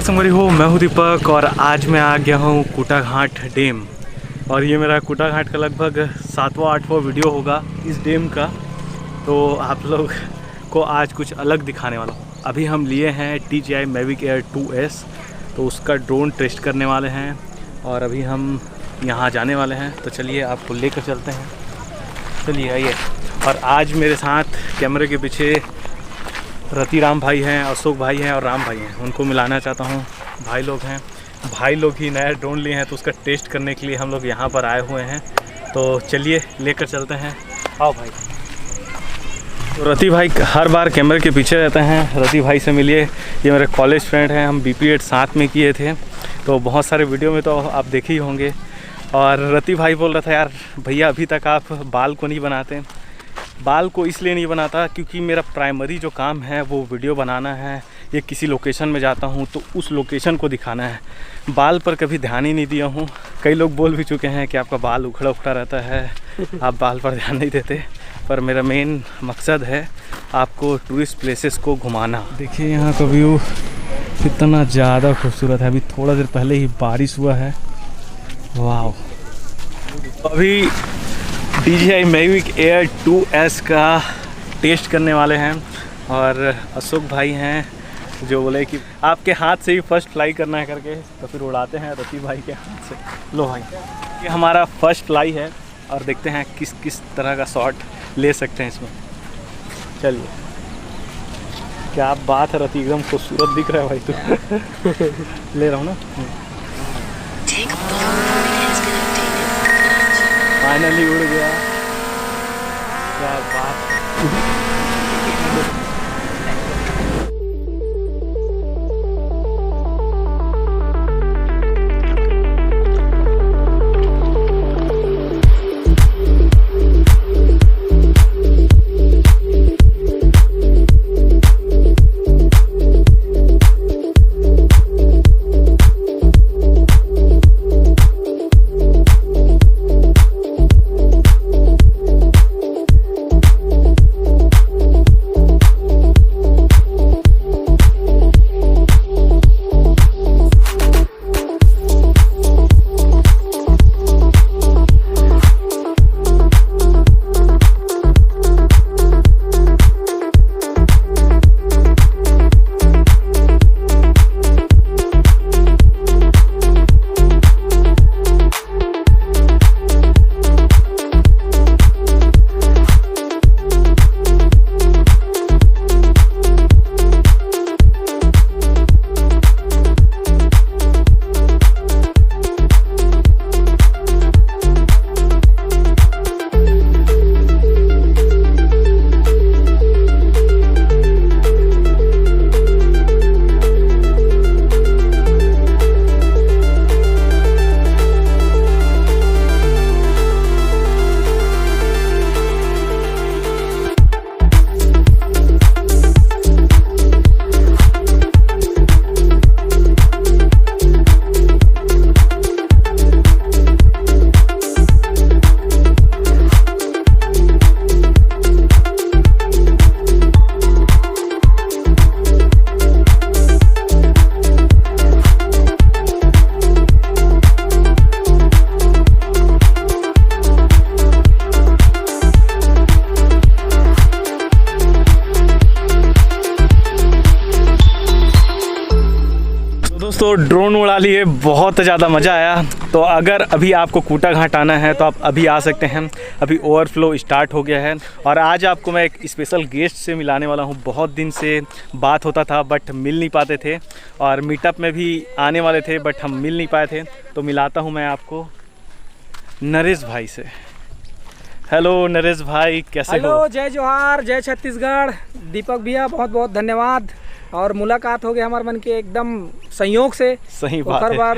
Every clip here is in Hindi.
संगवारी हो, मैं हूँ दीपक और आज मैं आ गया हूँ खुटाघाट डैम। और ये मेरा खुटाघाट का लगभग 7वां-8वां वीडियो होगा इस डैम का। तो आप लोग को आज कुछ अलग दिखाने वाला हूँ। अभी हम लिए हैं DJI Mavic Air 2S, तो उसका ड्रोन टेस्ट करने वाले हैं और अभी हम यहाँ जाने वाले हैं। तो चलिए आपको लेकर चलते हैं, चलिए आइए। और आज मेरे साथ कैमरे के पीछे रतिराम भाई हैं, अशोक भाई हैं और राम भाई हैं। उनको मिलाना चाहता हूँ। भाई लोग ही नया ड्रोन लिए हैं, तो उसका टेस्ट करने के लिए हम लोग यहाँ पर आए हुए हैं। तो चलिए लेकर चलते हैं, आओ भाई। तो रति भाई हर बार कैमरे के पीछे रहते हैं। रति भाई से मिलिए, ये मेरे कॉलेज फ्रेंड हैं। हम BP8 साथ में किए थे, तो बहुत सारे वीडियो में तो आप देखे ही होंगे। और रति भाई बोल रहा था, यार भैया अभी तक आप बाल को नहीं बनाते। बाल को इसलिए नहीं बनाता क्योंकि मेरा प्राइमरी जो काम है वो वीडियो बनाना है। ये किसी लोकेशन में जाता हूँ तो उस लोकेशन को दिखाना है। बाल पर कभी ध्यान ही नहीं दिया हूँ। कई लोग बोल भी चुके हैं कि आपका बाल उखड़ा रहता है, आप बाल पर ध्यान नहीं देते। पर मेरा मेन मकसद है आपको टूरिस्ट प्लेसेस को घुमाना। देखिए यहाँ का व्यू कितना ज़्यादा खूबसूरत है। अभी थोड़ा देर पहले ही बारिश हुआ है, वाह। अभी DJI Mavic Air 2S का टेस्ट करने वाले हैं और अशोक भाई हैं जो बोले कि आपके हाथ से ही फर्स्ट फ्लाई करना है करके, तो फिर उड़ाते हैं रति भाई के हाथ से। लो भाई, ये हमारा फर्स्ट फ्लाई है और देखते हैं किस किस तरह का शॉट ले सकते हैं इसमें। चलिए, क्या बात है रति, एकदम खूबसूरत दिख रहा है भाई तू। ले रहा हूँ ना, फाइनली उड़ गया, क्या बात है। तो ड्रोन उड़ा लिए, बहुत ज़्यादा मज़ा आया। तो अगर अभी आपको खुटाघाट आना है तो आप अभी आ सकते हैं। अभी ओवरफ्लो स्टार्ट हो गया है और आज आपको मैं एक स्पेशल गेस्ट से मिलाने वाला हूं। बहुत दिन से बात होता था बट मिल नहीं पाते थे, और मीटअप में भी आने वाले थे बट हम मिल नहीं पाए थे। तो मिलाता हूं मैं आपको नरेश भाई से। हेलो नरेश भाई, कैसे हो? हेलो, जय जोहार, जय छत्तीसगढ़। दीपक भैया बहुत बहुत धन्यवाद। और मुलाकात हो गया हमारे मन के एकदम संयोग से। सही बात है। बार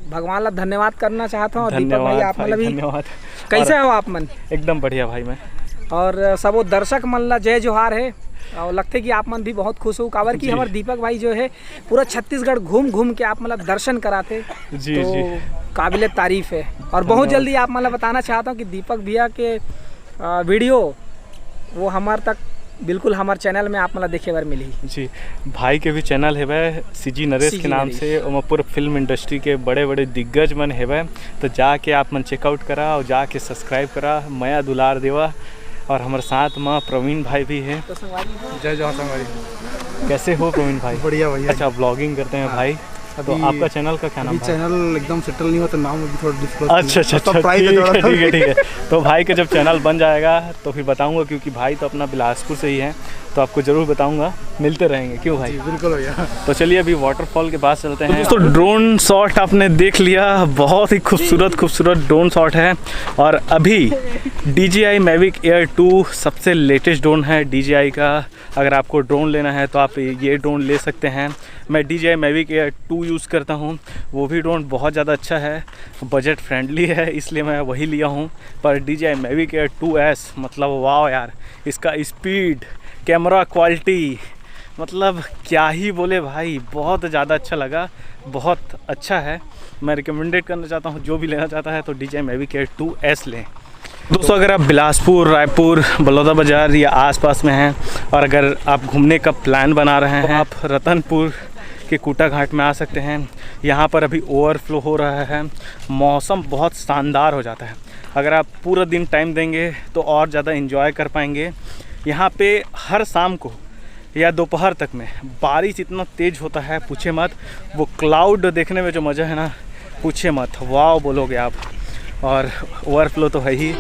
भगवान ला धन्यवाद करना चाहता हूँ। दीपक भाई आप मतलब धन्यवाद। कैसे हो आप मन? एकदम बढ़िया भाई मैं। और सबो दर्शक मन ला जय जोहार है। और लगते कि आप मन भी बहुत खुश हो, काबर कि हमारे दीपक भाई जो है पूरा छत्तीसगढ़ घूम घूम के आप मतलब दर्शन कराते। जी तो जी, काबिले तारीफ है। और बहुत जल्दी आप मतलब बताना चाहता हूँ कि दीपक भैया के वीडियो वो हमारे तक बिल्कुल हमारे चैनल में आप मतलब देखे बार मिली जी। भाई के भी चैनल है वह सीजी नरेश के नाम से, और पूरे फिल्म इंडस्ट्री के बड़े बड़े दिग्गज मन है वह, तो जाके आप मन चेकआउट करा और जाके सब्सक्राइब करा, मया दुलार देवा। और हमारे साथ माँ प्रवीण भाई भी है। जय जवाहर संगवारी। कैसे हो प्रवीण भाई? बढ़िया भैया। अच्छा, ब्लॉगिंग करते हैं भाई। तो आपका चैनल का क्या नाम है? चैनल एकदम सेटल नहीं हुआ तो नाम अभी थोड़ा डिस्क्लोज। अच्छा, ठीक है। तो भाई का जब चैनल बन जाएगा तो फिर बताऊंगा, क्योंकि भाई तो अपना बिलासपुर से ही है, तो आपको ज़रूर बताऊंगा, मिलते रहेंगे। क्यों भाई? बिल्कुल भैया। तो चलिए अभी वाटरफॉल के पास चलते हैं। तो ड्रोन शॉट आपने देख लिया, बहुत ही खूबसूरत ड्रोन शॉट है। और अभी DJI Mavic Air 2 सबसे लेटेस्ट ड्रोन है DJI का। अगर आपको ड्रोन लेना है तो आप ये ड्रोन ले सकते हैं। मैं DJI Mavic Air 2 यूज़ करता हूँ, वो भी ड्रोन बहुत ज़्यादा अच्छा है, बजट फ्रेंडली है, इसलिए मैं वही लिया हूँ। पर DJI Mavic Air 2S मतलब वाह यार, इसका स्पीड, कैमरा क्वालिटी, मतलब क्या ही बोले भाई, बहुत ज़्यादा अच्छा लगा, बहुत अच्छा है। मैं रिकमेंडेड करना चाहता हूँ, जो भी लेना चाहता है तो DJI Mavic Air 2S लें। दोस्तों, अगर आप बिलासपुर, रायपुर, बलौदा बाज़ार या आसपास में हैं और अगर आप घूमने का प्लान बना रहे हैं, आप रतनपुर के कूटाघाट में आ सकते हैं। यहाँ पर अभी ओवरफ्लो हो रहा है, मौसम बहुत शानदार हो जाता है। अगर आप पूरा दिन टाइम देंगे तो और ज़्यादा एंजॉय कर पाएंगे। यहाँ पे हर शाम को या दोपहर तक में बारिश इतना तेज़ होता है, पूछे मत। वो क्लाउड देखने में जो मज़ा है ना, पूछे मत, वाह बोलोगे आप। और ओवरफ्लो तो है ही।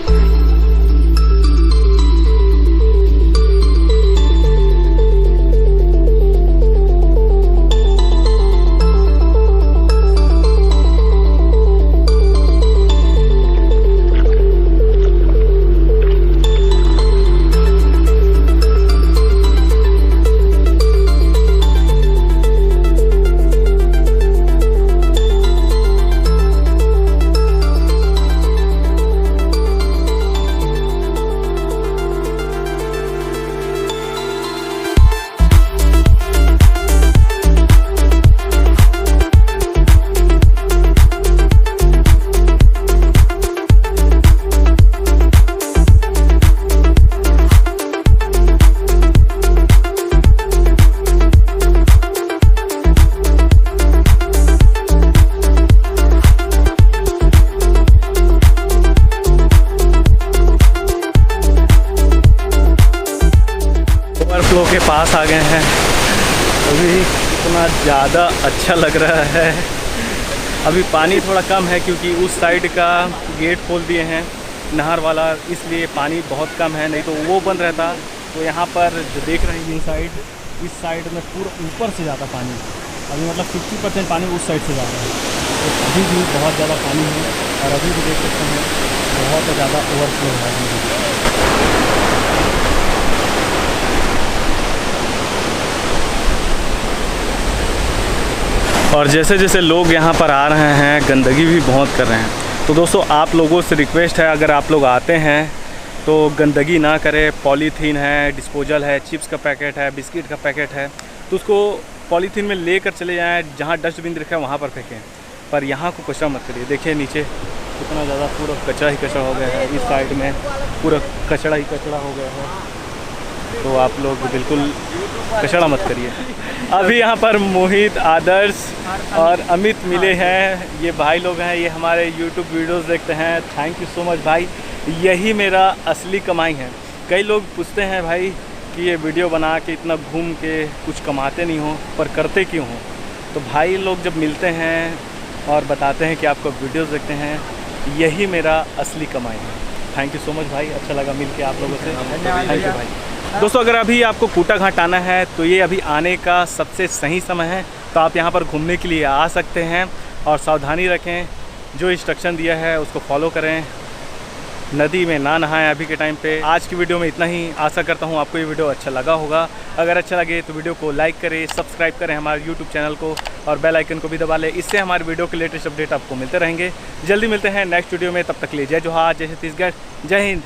फ्लो के पास आ गए हैं। अभी इतना ज़्यादा अच्छा लग रहा है। अभी पानी थोड़ा कम है क्योंकि उस साइड का गेट खोल दिए हैं नहर वाला, इसलिए पानी बहुत कम है, नहीं तो वो बंद रहता। तो यहाँ पर जो देख रहे हैं इस साइड में पूरा ऊपर से जाता पानी। अभी मतलब 50% पानी उस साइड से जाता है, तो अभी भी बहुत ज़्यादा पानी है। और अभी भी देख सकते हैं बहुत ज़्यादा ओवरफ्लो है। और जैसे जैसे लोग यहाँ पर आ रहे हैं, गंदगी भी बहुत कर रहे हैं। तो दोस्तों, आप लोगों से रिक्वेस्ट है, अगर आप लोग आते हैं तो गंदगी ना करें। पॉलीथीन है, डिस्पोजल है, चिप्स का पैकेट है, बिस्किट का पैकेट है, तो उसको पॉलीथीन में लेकर चले जाएं। जहाँ डस्टबिन रखा है वहाँ पर फेंकें, पर यहाँ को कचरा मत करिए। देखिए नीचे कितना ज़्यादा पूरा कचरा ही कचरा हो गया है। इस साइड में पूरा कचरा ही कचरा हो गया है, तो आप लोग बिल्कुल कचरा मत करिए। अभी यहाँ पर मोहित, आदर्श और अमित मिले हैं। ये भाई लोग हैं, ये हमारे यूट्यूब वीडियोस देखते हैं। थैंक यू सो मच भाई, यही मेरा असली कमाई है। कई लोग पूछते हैं भाई कि ये वीडियो बना के इतना घूम के कुछ कमाते नहीं हो, पर करते क्यों हो? तो भाई लोग जब मिलते हैं और बताते हैं कि आपको वीडियोस देखते हैं, यही मेरा असली कमाई है। थैंक यू सो मच भाई, अच्छा लगा मिल के आप लोगों से। थैंक यू भाई। दोस्तों, अगर अभी आपको कूटाघाट आना है तो ये अभी आने का सबसे सही समय है। तो आप यहाँ पर घूमने के लिए आ सकते हैं, और सावधानी रखें, जो इंस्ट्रक्शन दिया है उसको फॉलो करें। नदी में ना नहाएं अभी के टाइम पे। आज की वीडियो में इतना ही। आशा करता हूँ आपको ये वीडियो अच्छा लगा होगा। अगर अच्छा लगे तो वीडियो को लाइक करें, सब्सक्राइब करें हमारे यूट्यूब चैनल को, और बेल आइकन को भी दबा लें। इससे हमारे वीडियो के लेटेस्ट अपडेट आपको मिलते रहेंगे। जल्दी मिलते हैं नेक्स्ट वीडियो में, तब तक के लिए जय जोहार, जय छत्तीसगढ़, जय हिंद।